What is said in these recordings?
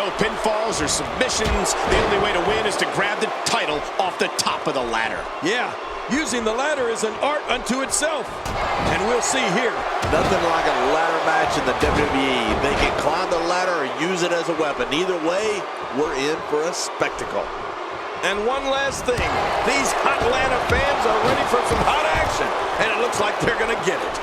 No pinfalls or submissions. The only way to win is to grab the title off the top of the ladder. Yeah, using the ladder is an art unto itself. And we'll see here. Nothing like a ladder match in the WWE. They can climb the ladder or use it as a weapon. Either way, we're in for a spectacle. And one last thing. These hot Atlanta fans are ready for some hot action. And it looks like they're going to get it.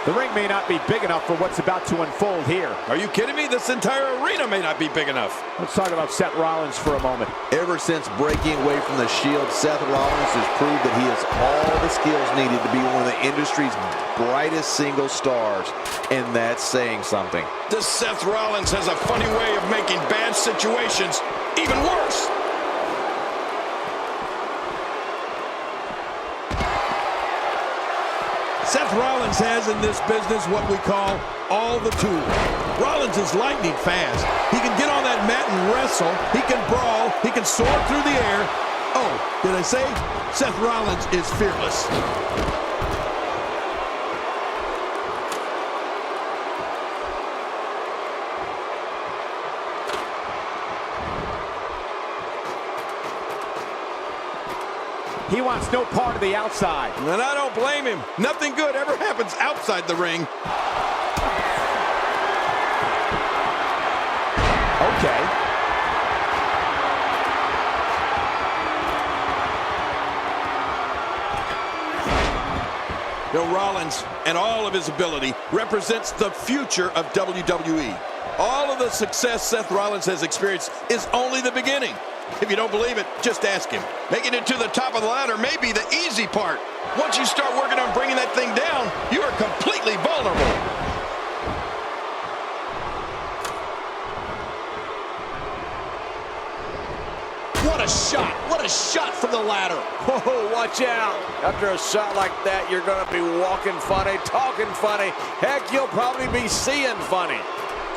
The ring may not be big enough for what's about to unfold here. Are you kidding me? This entire arena may not be big enough. Let's talk about Seth Rollins for a moment. Ever since breaking away from the Shield, Seth Rollins has proved that he has all the skills needed to be one of the industry's brightest single stars. And that's saying something. This Seth Rollins has a funny way of making bad situations even worse. Seth Rollins has in this business what we call all the tools. Rollins is lightning fast. He can get on that mat and wrestle. He can brawl. He can soar through the air. Oh, did I say? Seth Rollins is fearless. He wants no part of the outside. And I don't blame him. Nothing good ever happens outside the ring. Okay. Bill Rollins and all of his ability represents the future of WWE. All of the success Seth Rollins has experienced is only the beginning. If you don't believe it, just ask him. Making it to the top of the ladder may be the easy part. Once you start working on bringing that thing down, you are completely vulnerable. What a shot. What a shot from the ladder. Oh, watch out. After a shot like that, you're going to be walking funny, talking funny. Heck, you'll probably be seeing funny.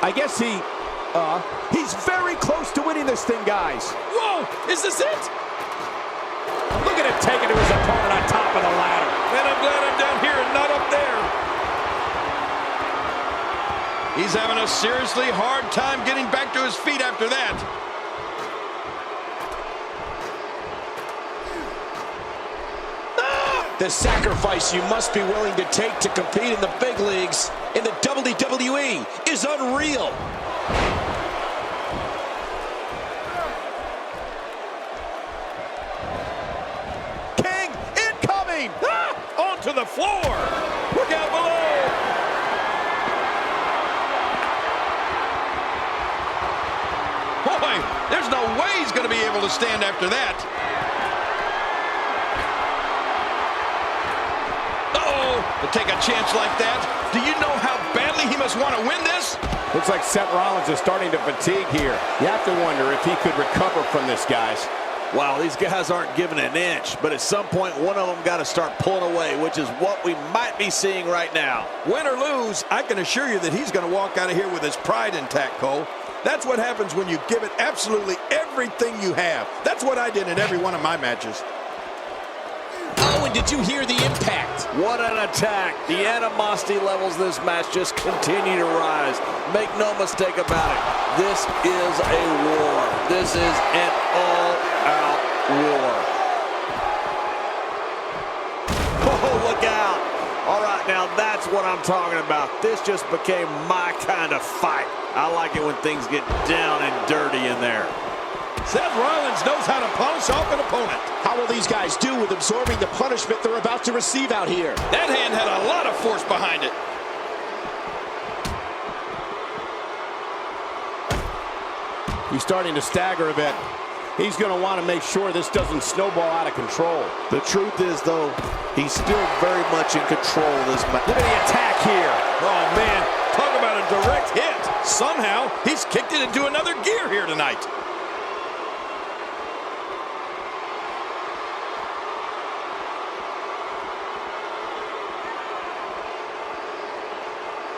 I guess he's very close to winning this thing, guys. Whoa, is this it? Look at him taking to his opponent on top of the ladder. And I'm glad I'm down here and not up there. He's having a seriously hard time getting back to his feet after that. The sacrifice you must be willing to take to compete in the big leagues in the WWE is unreal. King incoming! Onto the floor! Look out below! Boy, there's no way he's going to be able to stand after that. To take a chance like that, do you know how badly he must want to win this? Looks like Seth Rollins is starting to fatigue here. You have to wonder if he could recover from this, guys. Wow, these guys aren't giving an inch, but at some point, one of them got to start pulling away, which is what we might be seeing right now. Win or lose, I can assure you that he's going to walk out of here with his pride intact, Cole. That's what happens when you give it absolutely everything you have. That's what I did in every one of my matches. Oh, and did you hear the impact? What an attack. The animosity levels this match just continue to rise. Make no mistake about it. This is a war. This is an all-out war. Oh, look out. All right, now that's what I'm talking about. This just became my kind of fight. I like it when things get down and dirty in there. Seth Rollins knows how to polish off an opponent. How will these guys do with absorbing the punishment they're about to receive out here? That hand had a lot of force behind it. He's starting to stagger a bit. He's going to want to make sure this doesn't snowball out of control. The truth is, though, he's still very much in control of this match. Look at the attack here. Oh, man, talk about a direct hit. Somehow, he's kicked it into another gear here tonight.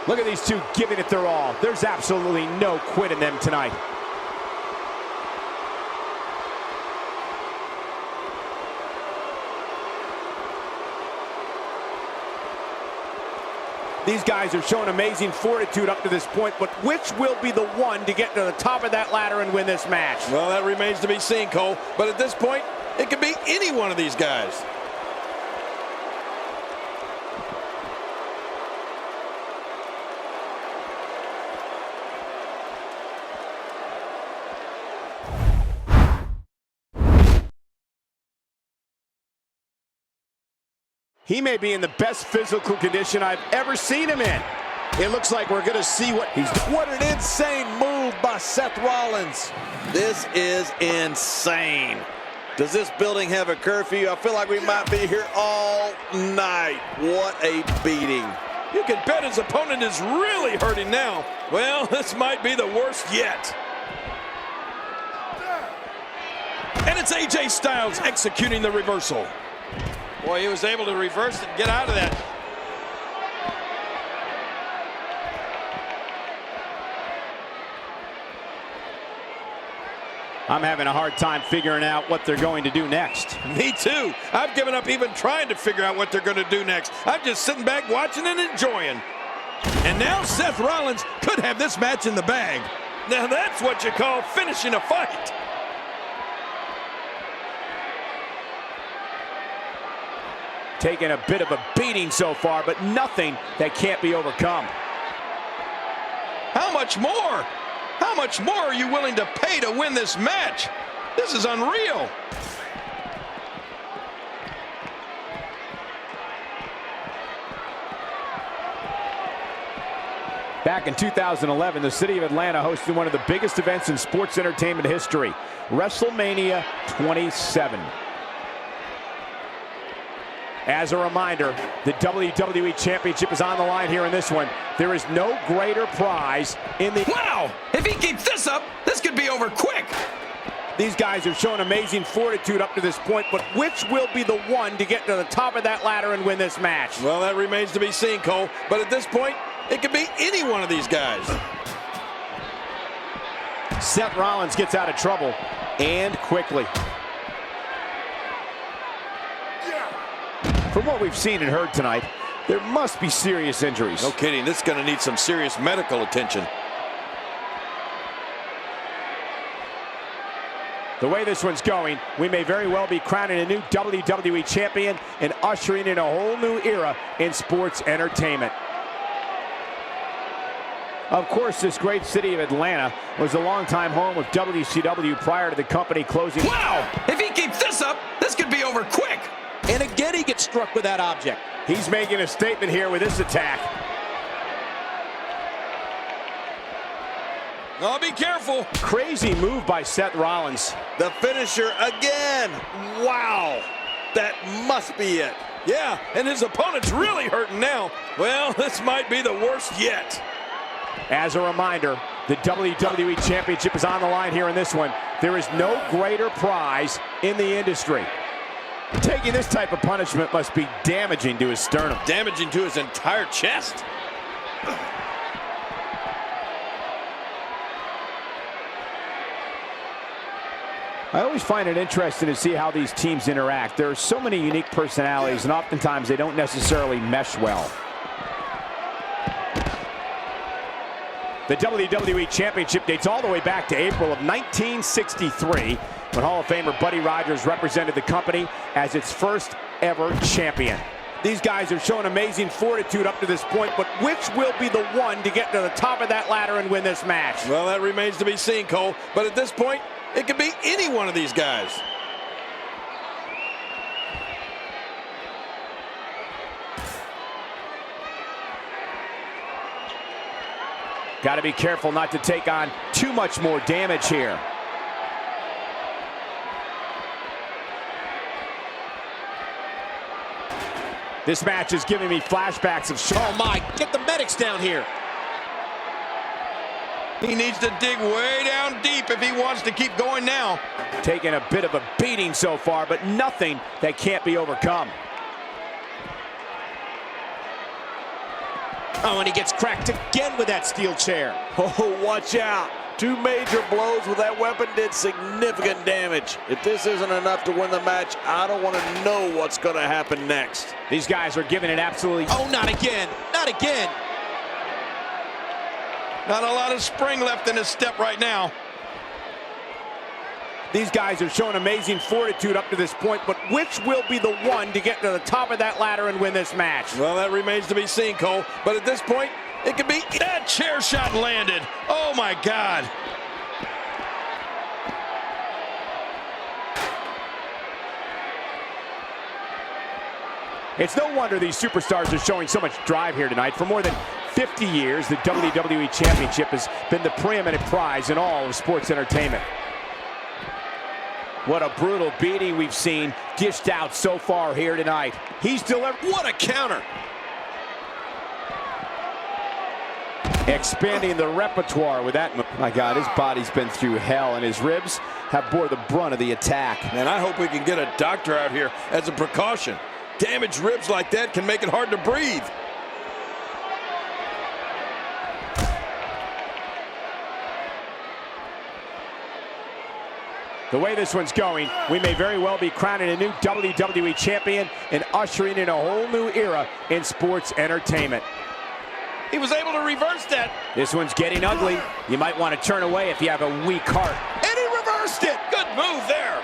Look at these two giving it their all. There's absolutely no quit in them tonight. These guys are showing amazing fortitude up to this point, but which will be the one to get to the top of that ladder and win this match? Well, that remains to be seen, Cole. But at this point, it could be any one of these guys. He may be in the best physical condition I've ever seen him in. It looks like we're going to see what he's doing. What an insane move by Seth Rollins. This is insane. Does this building have a curfew? I feel like we might be here all night. What a beating. You can bet his opponent is really hurting now. Well, this might be the worst yet. And it's AJ Styles executing the reversal. Boy, he was able to reverse it and get out of that. I'm having a hard time figuring out what they're going to do next. Me too. I've given up even trying to figure out what they're going to do next. I'm just sitting back watching and enjoying. And now Seth Rollins could have this match in the bag. Now that's what you call finishing a fight. Taking a bit of a beating so far, but nothing that can't be overcome. How much more? How much more are you willing to pay to win this match? This is unreal. Back in 2011, the city of Atlanta hosted one of the biggest events in sports entertainment history, WrestleMania 27. As a reminder, the WWE Championship is on the line here in this one. There is no greater prize in the... Wow! If he keeps this up, this could be over quick. These guys are showing amazing fortitude up to this point, but which will be the one to get to the top of that ladder and win this match? Well, that remains to be seen, Cole. But at this point, it could be any one of these guys. Seth Rollins gets out of trouble, and quickly. From what we've seen and heard tonight, there must be serious injuries. No kidding. This is going to need some serious medical attention. The way this one's going, we may very well be crowning a new WWE champion and ushering in a whole new era in sports entertainment. Of course, this great city of Atlanta was a longtime home of WCW prior to the company closing. Wow! If he keeps this up, this could be over quick. And again, he gets struck with that object. He's making a statement here with this attack. Oh, be careful. Crazy move by Seth Rollins. The finisher again. Wow. That must be it. Yeah, and his opponent's really hurting now. Well, this might be the worst yet. As a reminder, the WWE Championship is on the line here in this one. There is no greater prize in the industry. Taking this type of punishment must be damaging to his sternum. Damaging to his entire chest. I always find it interesting to see how these teams interact. There are so many unique personalities, and oftentimes they don't necessarily mesh well. The WWE Championship dates all the way back to April of 1963, when Hall of Famer Buddy Rogers represented the company as its first ever champion. These guys are showing amazing fortitude up to this point, but which will be the one to get to the top of that ladder and win this match? Well, that remains to be seen, Cole. But at this point, it could be any one of these guys. Got to be careful not to take on too much more damage here. This match is giving me flashbacks of... Oh my, get the medics down here. He needs to dig way down deep if he wants to keep going now. Taking a bit of a beating so far, but nothing that can't be overcome. Oh, and he gets cracked again with that steel chair. Oh, watch out. Two major blows with that weapon did significant damage. If this isn't enough to win the match, I don't want to know what's going to happen next. These guys are giving it absolutely... Oh, not again. Not Not again. Not a lot of spring left in his step right now. These guys have shown amazing fortitude up to this point, but which will be the one to get to the top of that ladder and win this match? Well, that remains to be seen, Cole. But at this point, it could be that chair shot landed. Oh, my God. It's no wonder these superstars are showing so much drive here tonight. For more than 50 years, the WWE Championship has been the preeminent prize in all of sports entertainment. What a brutal beating we've seen dished out so far here tonight. He's delivered. What a counter. Expanding the repertoire with that. My God, his body's been through hell, and his ribs have bore the brunt of the attack. Man, I hope we can get a doctor out here as a precaution. Damaged ribs like that can make it hard to breathe. The way this one's going, we may very well be crowning a new WWE champion and ushering in a whole new era in sports entertainment. He was able to reverse that. This one's getting ugly. You might want to turn away if you have a weak heart. And he reversed it. Good move there.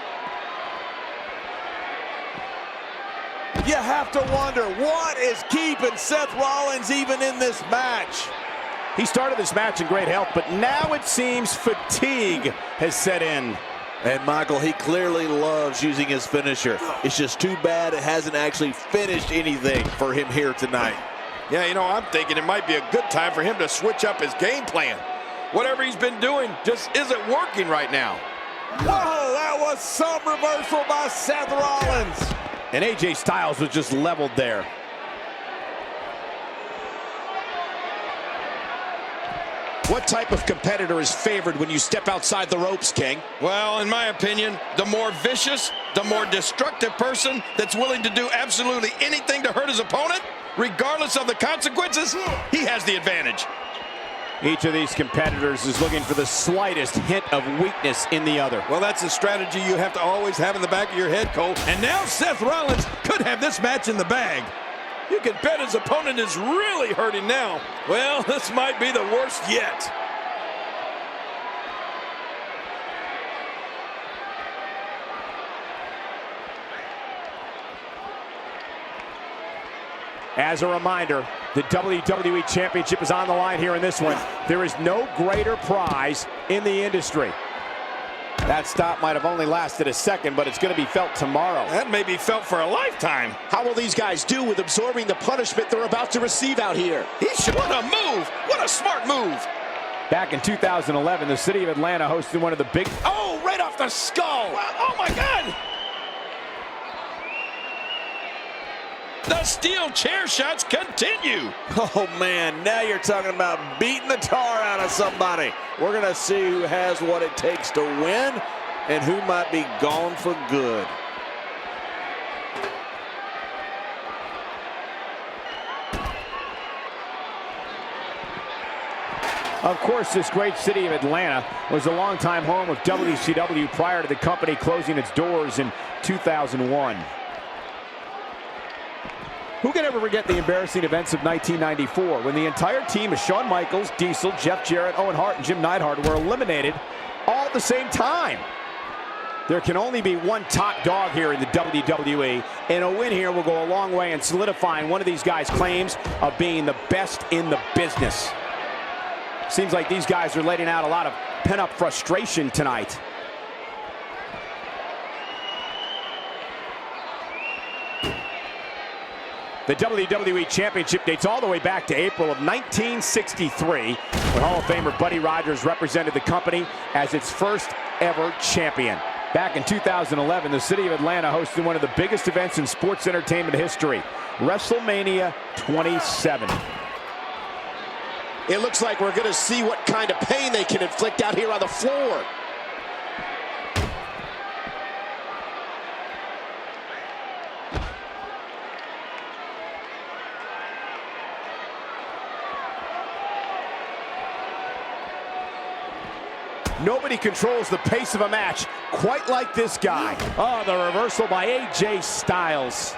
You have to wonder, what is keeping Seth Rollins even in this match? He started this match in great health, but now it seems fatigue has set in. And Michael, he clearly loves using his finisher. It's just too bad it hasn't actually finished anything for him here tonight. Yeah, you know, I'm thinking it might be a good time for him to switch up his game plan. Whatever he's been doing just isn't working right now. Whoa, that was some reversal by Seth Rollins. And AJ Styles was just leveled there. What type of competitor is favored when you step outside the ropes, King? Well, in my opinion, the more vicious, the more destructive person that's willing to do absolutely anything to hurt his opponent, regardless of the consequences, he has the advantage. Each of these competitors is looking for the slightest hint of weakness in the other. Well, that's a strategy you have to always have in the back of your head, Cole. And now Seth Rollins could have this match in the bag. You can bet his opponent is really hurting now. Well, this might be the worst yet. As a reminder, the WWE Championship is on the line here in this one. There is no greater prize in the industry. That stop might have only lasted a second, but it's going to be felt tomorrow. That may be felt for a lifetime. How will these guys do with absorbing the punishment they're about to receive out here? What a move! What a smart move! Back in 2011, the city of Atlanta hosted one of the big... Oh, right off the skull! Oh, my God! The steel chair shots continue. Oh, man, now you're talking about beating the tar out of somebody. We're going to see who has what it takes to win and who might be gone for good. Of course, this great city of Atlanta was a longtime home of WCW prior to the company closing its doors in 2001. Who can ever forget the embarrassing events of 1994 when the entire team of Shawn Michaels, Diesel, Jeff Jarrett, Owen Hart, and Jim Neidhart were eliminated all at the same time? There can only be one top dog here in the WWE, and a win here will go a long way in solidifying one of these guys' claims of being the best in the business. Seems like these guys are letting out a lot of pent-up frustration tonight. The WWE Championship dates all the way back to April of 1963, when Hall of Famer Buddy Rogers represented the company as its first ever champion. Back in 2011, the city of Atlanta hosted one of the biggest events in sports entertainment history, WrestleMania 27. It looks like we're going to see what kind of pain they can inflict out here on the floor. Nobody controls the pace of a match quite like this guy. Oh, the reversal by AJ Styles.